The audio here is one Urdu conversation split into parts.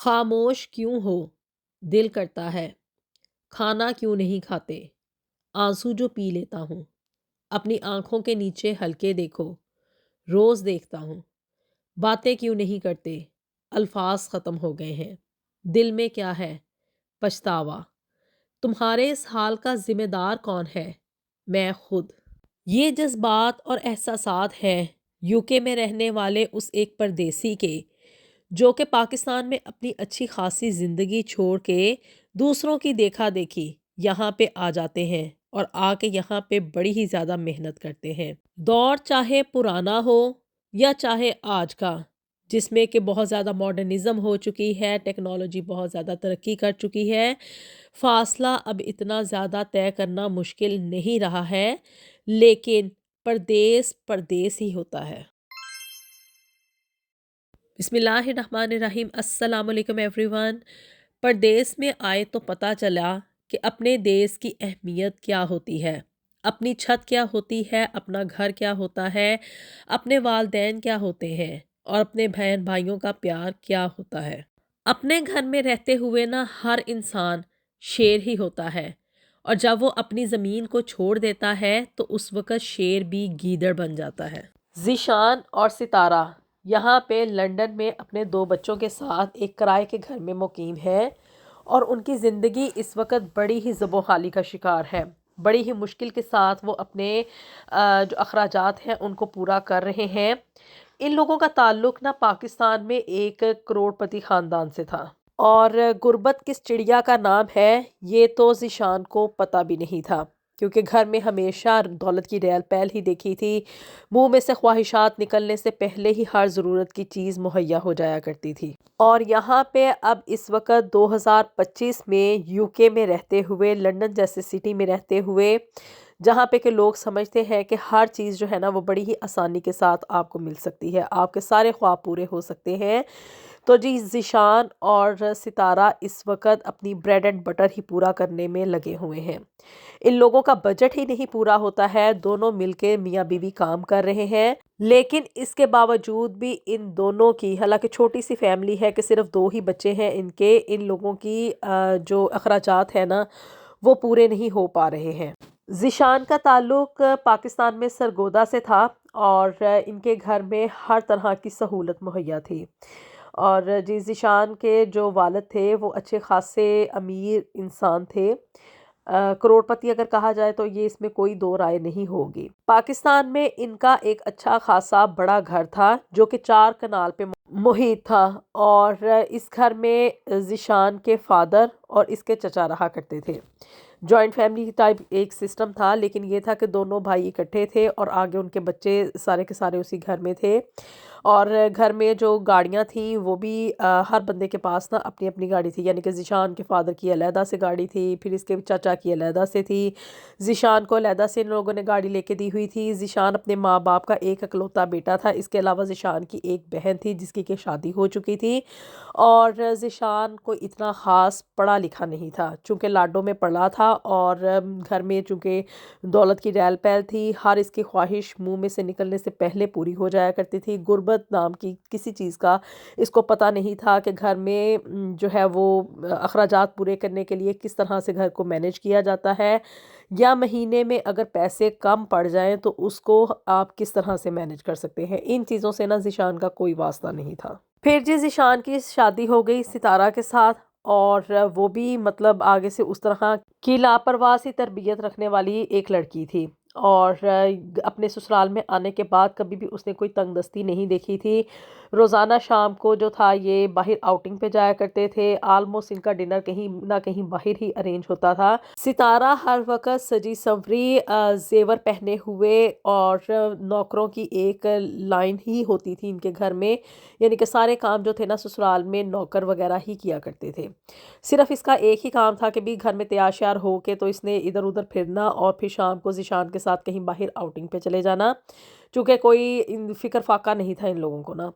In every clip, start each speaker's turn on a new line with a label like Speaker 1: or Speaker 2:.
Speaker 1: خاموش کیوں ہو؟ دل کرتا ہے کھانا کیوں نہیں کھاتے؟ آنسو جو پی لیتا ہوں اپنی آنکھوں کے نیچے ہلکے دیکھو، روز دیکھتا ہوں۔ باتیں کیوں نہیں کرتے؟ الفاظ ختم ہو گئے ہیں۔ دل میں کیا ہے؟ پچھتاوا۔ تمہارے اس حال کا ذمہ دار کون ہے؟ میں خود۔ یہ جذبات اور احساسات ہیں UK میں رہنے والے اس ایک پردیسی کے، جو کہ پاکستان میں اپنی اچھی خاصی زندگی چھوڑ کے دوسروں کی دیکھا دیکھی یہاں پہ آ جاتے ہیں اور آ کے یہاں پہ بڑی ہی زیادہ محنت کرتے ہیں۔ دور چاہے پرانا ہو یا چاہے آج کا، جس میں کہ بہت زیادہ ماڈرنزم ہو چکی ہے، ٹیکنالوجی بہت زیادہ ترقی کر چکی ہے، فاصلہ اب اتنا زیادہ طے کرنا مشکل نہیں رہا ہے، لیکن پردیس پردیس ہی ہوتا ہے۔ بسم اللہ الرحمن الرحیم۔ السلام علیکم ایوری ون۔ پردیس میں آئے تو پتہ چلا کہ اپنے دیس کی اہمیت کیا ہوتی ہے، اپنی چھت کیا ہوتی ہے، اپنا گھر کیا ہوتا ہے، اپنے والدین کیا ہوتے ہیں اور اپنے بہن بھائیوں کا پیار کیا ہوتا ہے۔ اپنے گھر میں رہتے ہوئے نا ہر انسان شیر ہی ہوتا ہے، اور جب وہ اپنی زمین کو چھوڑ دیتا ہے تو اس وقت شیر بھی گیدڑ بن جاتا ہے۔ ذیشان اور ستارہ یہاں پہ لندن میں اپنے 2 بچوں کے ساتھ ایک کرائے کے گھر میں مقیم ہے، اور ان کی زندگی اس وقت بڑی ہی زب و خالی کا شکار ہے۔ بڑی ہی مشکل کے ساتھ وہ اپنے جو اخراجات ہیں ان کو پورا کر رہے ہیں۔ ان لوگوں کا تعلق نا پاکستان میں ایک کروڑ پتی خاندان سے تھا، اور غربت کس چڑیا کا نام ہے یہ تو ذیشان کو پتہ بھی نہیں تھا، کیونکہ گھر میں ہمیشہ دولت کی ریل پیل ہی دیکھی تھی۔ منہ میں سے خواہشات نکلنے سے پہلے ہی ہر ضرورت کی چیز مہیا ہو جایا کرتی تھی۔ اور یہاں پہ اب اس وقت 2025 میں UK میں رہتے ہوئے، لندن جیسے سٹی میں رہتے ہوئے، جہاں پہ کہ لوگ سمجھتے ہیں کہ ہر چیز جو ہے نا وہ بڑی ہی آسانی کے ساتھ آپ کو مل سکتی ہے، آپ کے سارے خواب پورے ہو سکتے ہیں، تو جی ذیشان اور ستارہ اس وقت اپنی بریڈ اینڈ بٹر ہی پورا کرنے میں لگے ہوئے ہیں۔ ان لوگوں کا بجٹ ہی نہیں پورا ہوتا ہے، دونوں مل کے میاں بیوی کام کر رہے ہیں، لیکن اس کے باوجود بھی ان دونوں کی، حالانکہ چھوٹی سی فیملی ہے کہ صرف 2 ہی بچے ہیں ان لوگوں کی جو اخراجات ہیں نا وہ پورے نہیں ہو پا رہے ہیں۔ ذیشان کا تعلق پاکستان میں سرگودا سے تھا، اور ان کے گھر میں ہر طرح کی سہولت مہیا تھی، اور جی ذیشان کے جو والد تھے وہ اچھے خاصے امیر انسان تھے، کروڑ پتی اگر کہا جائے تو یہ اس میں کوئی 2 رائے نہیں ہوگی۔ پاکستان میں ان کا ایک اچھا خاصا بڑا گھر تھا جو کہ 4 کنال پہ محیط تھا، اور اس گھر میں ذیشان کے فادر اور اس کے چچا رہا کرتے تھے۔ جوائنٹ فیملی ٹائپ ایک سسٹم تھا، لیکن یہ تھا کہ دونوں بھائی اکٹھے تھے اور آگے ان کے بچے سارے کے سارے اسی گھر میں تھے، اور گھر میں جو گاڑیاں تھیں وہ بھی ہر بندے کے پاس نا اپنی اپنی گاڑی تھی، یعنی کہ ذیشان کے فادر کی علیحدہ سے گاڑی تھی، پھر اس کے چچا کی علیحدہ سے تھی، ذیشان کو علیحدہ سے ان لوگوں نے گاڑی لے کے دی ہوئی تھی۔ ذیشان اپنے ماں باپ کا ایک اکلوتا بیٹا تھا، اس کے علاوہ ذیشان کی ایک بہن تھی جس کی کہ شادی ہو چکی تھی، اور ذیشان کو اتنا خاص پڑھا لکھا نہیں تھا، چونکہ لاڈوں میں پڑھا تھا، اور گھر میں چونکہ دولت کی ریل پیل تھی، ہر اس کی خواہش منہ میں سے نکلنے سے پہلے پوری ہو جایا کرتی تھی۔ غربت نام کی کسی چیز کا اس کو پتہ نہیں تھا کہ گھر میں جو ہے وہ اخراجات پورے کرنے کے لیے کس طرح سے گھر کو مینیج کیا جاتا ہے، یا مہینے میں اگر پیسے کم پڑ جائیں تو اس کو آپ کس طرح سے مینیج کر سکتے ہیں۔ ان چیزوں سے نا ذیشان کا کوئی واسطہ نہیں تھا۔ پھر جی ذیشان کی شادی ہو گئی ستارہ کے ساتھ، اور وہ بھی مطلب آگے سے اس طرح کی لاپرواہ سی تربیت رکھنے والی ایک لڑکی تھی، اور اپنے سسرال میں آنے کے بعد کبھی بھی اس نے کوئی تنگ دستی نہیں دیکھی تھی۔ روزانہ شام کو جو تھا یہ باہر آؤٹنگ پہ جایا کرتے تھے، آلموسٹ ان کا ڈنر کہیں نہ کہیں باہر ہی ارینج ہوتا تھا۔ ستارہ ہر وقت سجی سنوری زیور پہنے ہوئے، اور نوکروں کی ایک لائن ہی ہوتی تھی ان کے گھر میں، یعنی کہ سارے کام جو تھے نا سسرال میں نوکر وغیرہ ہی کیا کرتے تھے۔ صرف اس کا ایک ہی کام تھا کہ بھی گھر میں تیار شیار ہو کے تو اس نے ادھر ادھر پھرنا، اور پھر شام کو ذیشان کے ساتھ کہیں باہر آؤٹنگ پہ چلے جانا، چونکہ کوئی فکر فاقہ نہیں تھا ان لوگوں کو نا۔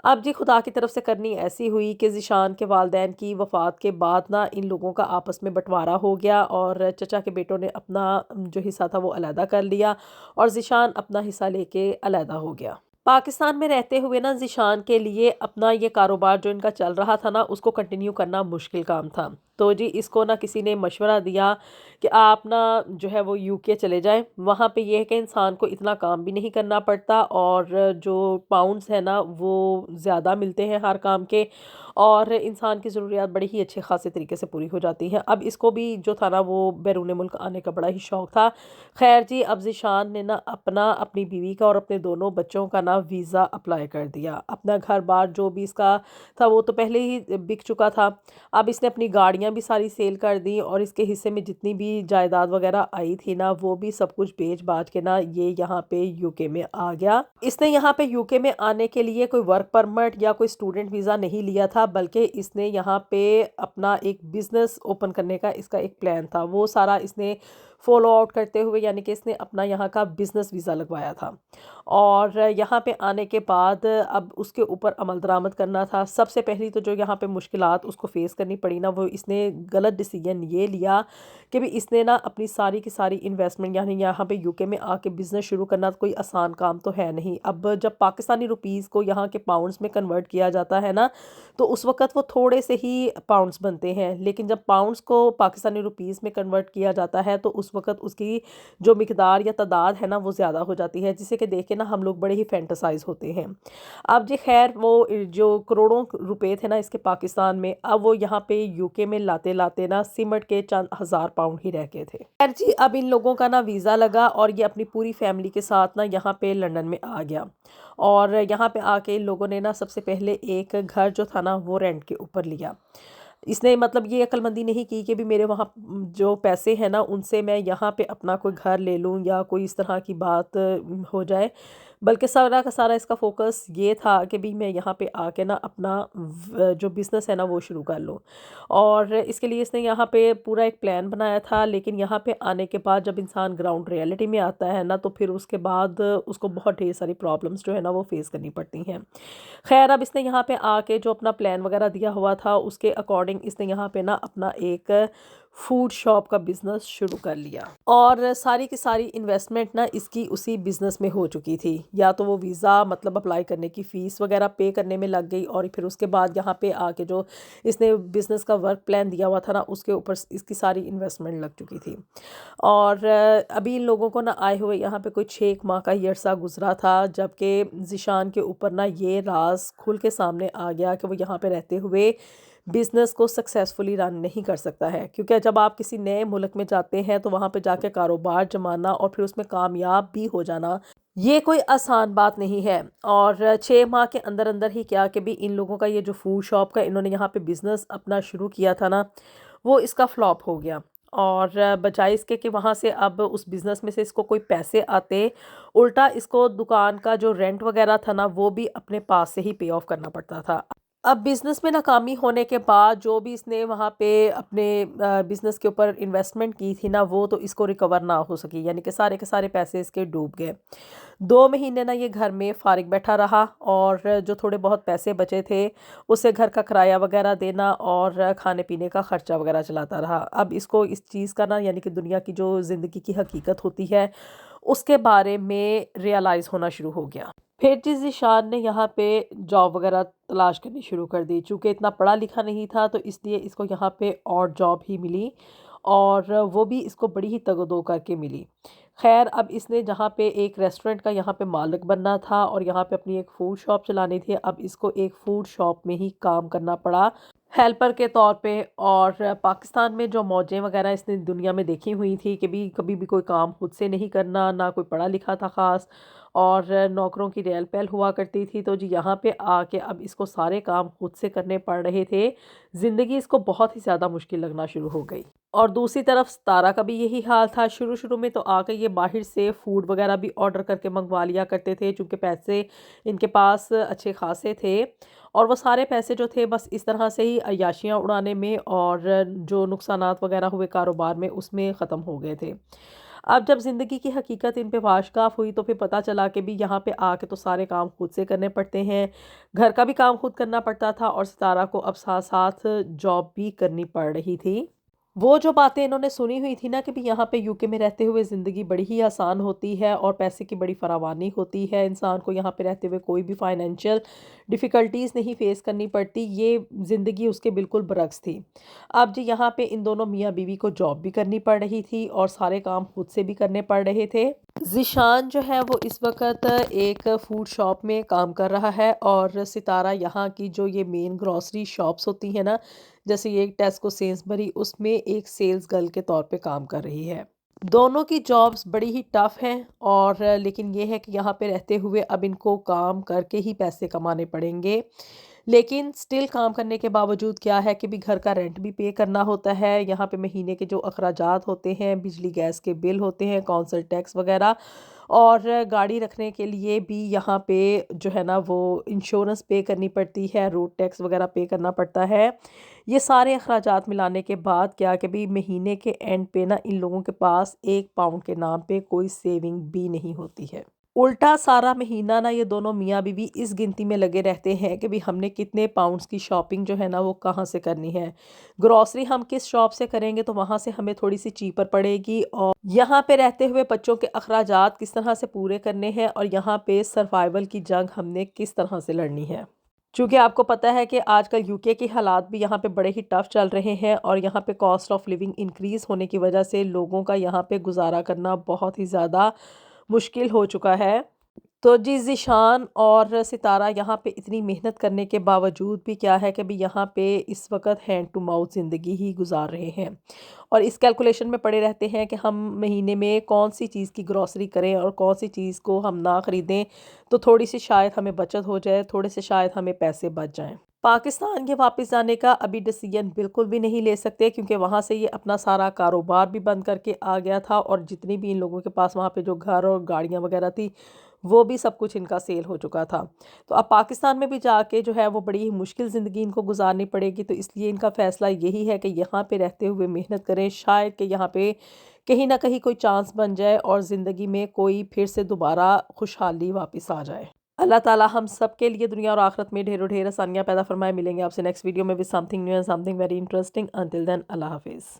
Speaker 1: اب جی خدا کی طرف سے کرنی ایسی ہوئی کہ ذیشان کے والدین کی وفات کے بعد نا ان لوگوں کا آپس میں بٹوارا ہو گیا، اور چچا کے بیٹوں نے اپنا جو حصہ تھا وہ علیحدہ کر لیا، اور ذیشان اپنا حصہ لے کے علیحدہ ہو گیا۔ پاکستان میں رہتے ہوئے نا ذیشان کے لیے اپنا یہ کاروبار جو ان کا چل رہا تھا نا اس کو کنٹینیو کرنا مشکل کام تھا. تو جی اس کو نا کسی نے مشورہ دیا کہ آپ نا جو ہے وہ یو کے چلے جائیں. وہاں پہ یہ ہے کہ انسان کو اتنا کام بھی نہیں کرنا پڑتا اور جو پاؤنڈز ہے نا وہ زیادہ ملتے ہیں ہر کام کے, اور انسان کی ضروریات بڑی ہی اچھے خاصے طریقے سے پوری ہو جاتی ہیں. اب اس کو بھی جو تھا نا وہ بیرون ملک آنے کا بڑا ہی شوق تھا. خیر جی اب ذیشان نے نا اپنی بیوی کا اور اپنے دونوں بچوں کا نا ویزا اپلائی کر دیا. اپنا گھر بار جو بھی اس کا تھا وہ تو پہلے ہی بک چکا تھا. اب اس نے اپنی گاڑیاں بھی ساری سیل کر دی اور اس کے حصے میں جتنی بھی جائیداد وغیرہ آئی تھی نا وہ بھی سب کچھ بیچ باچ کے نا یہ یہاں پہ یو کے میں آ گیا. اس نے یہاں پہ یو کے میں آنے کے لیے کوئی ورک پرمٹ یا کوئی اسٹوڈنٹ ویزا نہیں لیا تھا, بلکہ اس نے یہاں پہ اپنا ایک بزنس اوپن کرنے کا اس کا ایک پلان تھا. وہ سارا اس نے فالو آؤٹ کرتے ہوئے یعنی کہ اس نے اپنا یہاں کا بزنس ویزا لگوایا تھا. اور یہاں پہ آنے کے بعد اب اس کے اوپر عمل درآمد کرنا تھا. سب سے پہلی تو جو یہاں پہ مشکلات اس کو فیس کرنی پڑی نا وہ اس نے غلط ڈیسیجن یہ لیا کہ بھی اس نے نا اپنی ساری کی ساری انویسٹمنٹ یعنی یہاں پہ یو کے میں آ کے بزنس شروع کرنا کوئی آسان کام تو ہے نہیں. اب جب پاکستانی روپیز کو یہاں کے پاؤنڈز میں کنورٹ کیا جاتا ہے نا تو اس وقت وہ تھوڑے سے ہی پاؤنڈز بنتے ہیں, لیکن جب پاؤنڈز کو پاکستانی روپیز میں کنورٹ کیا جاتا ہے تو اس وقت اس کی جو مقدار یا تعداد ہے نا وہ زیادہ ہو جاتی ہے, جسے کہ دیکھ کے نا ہم لوگ بڑے ہی فینٹسائز ہوتے ہیں. اب جی خیر وہ جو کروڑوں روپے تھے نا اس کے پاکستان میں, اب وہ یہاں پہ یو کے میں لاتے لاتے نا سمٹ کے چند ہزار پاؤنڈ ہی رہ گئے تھے. خیر جی اب ان لوگوں کا نا ویزا لگا اور یہ اپنی پوری فیملی کے ساتھ نا یہاں پہ لنڈن میں آ گیا. اور یہاں پہ آ کے ان لوگوں نے نا سب سے پہلے ایک گھر جو تھا نا وہ رینٹ کے اوپر لیا. اس نے مطلب یہ عقل مندی نہیں کی کہ بھی میرے وہاں جو پیسے ہیں نا ان سے میں یہاں پہ اپنا کوئی گھر لے لوں یا کوئی اس طرح کی بات ہو جائے, بلکہ سارا کا سارا اس کا فوکس یہ تھا کہ بھی میں یہاں پہ آ کے نا اپنا جو بزنس ہے نا وہ شروع کر لوں. اور اس کے لیے اس نے یہاں پہ پورا ایک پلان بنایا تھا, لیکن یہاں پہ آنے کے بعد جب انسان گراؤنڈ ریئلٹی میں آتا ہے نا تو پھر اس کے بعد اس کو بہت ڈھیر ساری پرابلمس جو ہے نا وہ فیس کرنی پڑتی ہیں. خیر اب اس نے یہاں پہ آ کے جو اپنا پلان وغیرہ دیا ہوا تھا اس کے اکارڈنگ اس نے یہاں پہ نا اپنا ایک فوڈ شاپ کا بزنس شروع کر لیا. اور ساری کی ساری انویسٹمنٹ نا اس کی اسی بزنس میں ہو چکی تھی. یا تو وہ ویزا مطلب اپلائی کرنے کی فیس وغیرہ پے کرنے میں لگ گئی, اور پھر اس کے بعد یہاں پہ آ کے جو اس نے بزنس کا ورک پلان دیا ہوا تھا نا اس کے اوپر اس کی ساری انویسٹمنٹ لگ چکی تھی. اور ابھی ان لوگوں کو نا آئے ہوئے یہاں پہ کوئی 6 ماہ کا ہی عرصہ گزرا تھا جبکہ ذیشان کے اوپر نا یہ راز کھل کے سامنے آ گیا کہ وہ یہاں پہ رہتے ہوئے بزنس کو سکسیسفلی رن نہیں کر سکتا ہے. کیونکہ جب آپ کسی نئے ملک میں جاتے ہیں تو وہاں پہ جا کے کاروبار جمانا اور پھر اس میں کامیاب بھی ہو جانا یہ کوئی آسان بات نہیں ہے. اور 6 ماہ کے اندر اندر ہی کیا کہ بھی ان لوگوں کا یہ جو فوڈ شاپ کا انہوں نے یہاں پہ بزنس اپنا شروع کیا تھا نا وہ اس کا فلاپ ہو گیا. اور بجائے اس کے کہ وہاں سے اب اس بزنس میں سے اس کو کوئی پیسے آتے, الٹا اس کو دکان کا جو رینٹ وغیرہ تھا نا وہ بھی اپنے پاس سے ہی پے آف کرنا پڑتا تھا. اب بزنس میں ناکامی ہونے کے بعد جو بھی اس نے وہاں پہ اپنے بزنس کے اوپر انویسٹمنٹ کی تھی نا وہ تو اس کو ریکور نہ ہو سکی, یعنی کہ سارے کے سارے پیسے اس کے ڈوب گئے. 2 مہینے نا یہ گھر میں فارغ بیٹھا رہا اور جو تھوڑے بہت پیسے بچے تھے اسے گھر کا کرایہ وغیرہ دینا اور کھانے پینے کا خرچہ وغیرہ چلاتا رہا. اب اس کو اس چیز کا نا یعنی کہ دنیا کی جو زندگی کی حقیقت ہوتی ہے اس کے بارے میں ریئلائز ہونا شروع ہو گیا. پھر جی ذیشان نے یہاں پہ جاب وغیرہ تلاش کرنی شروع کر دی. چونکہ اتنا پڑھا لکھا نہیں تھا تو اس لیے اس کو یہاں پہ اور جاب ہی ملی, اور وہ بھی اس کو بڑی ہی تگ و دو کر کے ملی. خیر اب اس نے جہاں پہ ایک ریسٹورنٹ کا یہاں پہ مالک بننا تھا اور یہاں پہ اپنی ایک فوڈ شاپ چلانی تھی, اب اس کو ایک فوڈ شاپ میں ہی کام کرنا پڑا ہیلپر کے طور پہ. اور پاکستان میں جو موجیں وغیرہ اس نے دنیا میں دیکھی ہوئی تھی کہ بھی کبھی بھی کوئی کام خود سے نہیں کرنا, نہ کوئی پڑھا لکھا تھا خاص, اور نوکروں کی ریل پیل ہوا کرتی تھی. تو جی یہاں پہ آ کے اب اس کو سارے کام خود سے کرنے پڑ رہے تھے. زندگی اس کو بہت ہی زیادہ مشکل لگنا شروع ہو گئی. اور دوسری طرف ستارہ کا بھی یہی حال تھا. شروع میں تو آ کے یہ باہر سے فوڈ وغیرہ بھی آرڈر کر کے منگوا لیا کرتے تھے چونکہ پیسے ان کے پاس اچھے خاصے تھے, اور وہ سارے پیسے جو تھے بس اس طرح سے ہی عیاشیاں اڑانے میں اور جو نقصانات وغیرہ ہوئے کاروبار میں اس میں ختم ہو گئے تھے. اب جب زندگی کی حقیقت ان پہ واشگاف ہوئی تو پھر پتہ چلا کہ بھی یہاں پہ آ کے تو سارے کام خود سے کرنے پڑتے ہیں, گھر کا بھی کام خود کرنا پڑتا تھا, اور ستارہ کو اب ساتھ ساتھ جاب بھی کرنی پڑ رہی تھی. وہ جو باتیں انہوں نے سنی ہوئی تھی نا کہ بھی یہاں پہ یوکے میں رہتے ہوئے زندگی بڑی ہی آسان ہوتی ہے اور پیسے کی بڑی فراوانی ہوتی ہے، انسان کو یہاں پہ رہتے ہوئے کوئی بھی فائنینشیل ڈیفیکلٹیز نہیں فیس کرنی پڑتی، یہ زندگی اس کے بالکل برعکس تھی۔ اب جی یہاں پہ ان دونوں میاں بیوی کو جاب بھی کرنی پڑ رہی تھی اور سارے کام خود سے بھی کرنے پڑ رہے تھے۔ ذیشان جو ہے وہ اس وقت ایک فوڈ شاپ میں کام کر رہا ہے اور ستارہ یہاں کی جو یہ مین گروسری شاپس ہوتی ہیں نا، جیسے یہ ٹیسکو سینسبری، اس میں ایک سیلز گرل کے طور پہ کام کر رہی ہے۔ دونوں کی جابس بڑی ہی ٹف ہیں اور لیکن یہ ہے کہ یہاں پہ رہتے ہوئے اب ان کو کام کر کے ہی پیسے کمانے پڑیں گے، لیکن سٹل کام کرنے کے باوجود کیا ہے کہ بھی گھر کا رینٹ بھی پے کرنا ہوتا ہے، یہاں پہ مہینے کے جو اخراجات ہوتے ہیں، بجلی گیس کے بل ہوتے ہیں، کونسل ٹیکس وغیرہ، اور گاڑی رکھنے کے لیے بھی یہاں پہ جو ہے نا وہ انشورنس پے کرنی پڑتی ہے، روڈ ٹیکس وغیرہ پے کرنا پڑتا ہے۔ یہ سارے اخراجات ملانے کے بعد کیا کہ بھی مہینے کے اینڈ پہ نا ان لوگوں کے پاس 1 پاؤنڈ کے نام پہ کوئی سیونگ بھی نہیں ہوتی ہے۔ الٹا سارا مہینہ نا یہ دونوں میاں بیوی اس گنتی میں لگے رہتے ہیں کہ بھی ہم نے کتنے پاؤنڈز کی شاپنگ جو ہے نا وہ کہاں سے کرنی ہے، گروسری ہم کس شاپ سے کریں گے تو وہاں سے ہمیں تھوڑی سی چیپر پڑے گی، اور یہاں پہ رہتے ہوئے بچوں کے اخراجات کس طرح سے پورے کرنے ہیں، اور یہاں پہ سروائیول کی جنگ ہم نے کس طرح سے لڑنی ہے۔ چونکہ آپ کو پتہ ہے کہ آج کل یوکے کے حالات بھی یہاں پہ بڑے ہی ٹف چل رہے ہیں اور یہاں پہ کاسٹ آف لیونگ انکریز ہونے کی وجہ سے لوگوں کا یہاں پہ گزارا کرنا بہت ہی زیادہ مشکل ہو چکا ہے۔ تو جی ذیشان اور ستارہ یہاں پہ اتنی محنت کرنے کے باوجود بھی کیا ہے کہ بھی یہاں پہ اس وقت ہینڈ ٹو ماؤتھ زندگی ہی گزار رہے ہیں اور اس کیلکولیشن میں پڑے رہتے ہیں کہ ہم مہینے میں کون سی چیز کی گروسری کریں اور کون سی چیز کو ہم نہ خریدیں تو تھوڑی سی شاید ہمیں بچت ہو جائے، تھوڑے سے شاید ہمیں پیسے بچ جائیں۔ پاکستان کے واپس جانے کا ابھی ڈیسیجن بالکل بھی نہیں لے سکتے کیونکہ وہاں سے یہ اپنا سارا کاروبار بھی بند کر کے آ گیا تھا اور جتنی بھی ان لوگوں کے پاس وہاں پہ جو گھر اور گاڑیاں وغیرہ تھی وہ بھی سب کچھ ان کا سیل ہو چکا تھا۔ تو اب پاکستان میں بھی جا کے جو ہے وہ بڑی ہی مشکل زندگی ان کو گزارنی پڑے گی، تو اس لیے ان کا فیصلہ یہی ہے کہ یہاں پہ رہتے ہوئے محنت کریں، شاید کہ یہاں پہ کہیں نہ کہیں کوئی چانس بن جائے اور زندگی میں کوئی پھر سے دوبارہ خوشحالی واپس آ جائے۔ اللہ تعالیٰ ہم سب کے لیے دنیا اور آخرت میں ڈھیر و ڈھیر آسانیاں پیدا فرمائے۔ ملیں گے آپ سے نیکسٹ ویڈیو میں with something new and something very interesting. Until then, اللہ حافظ۔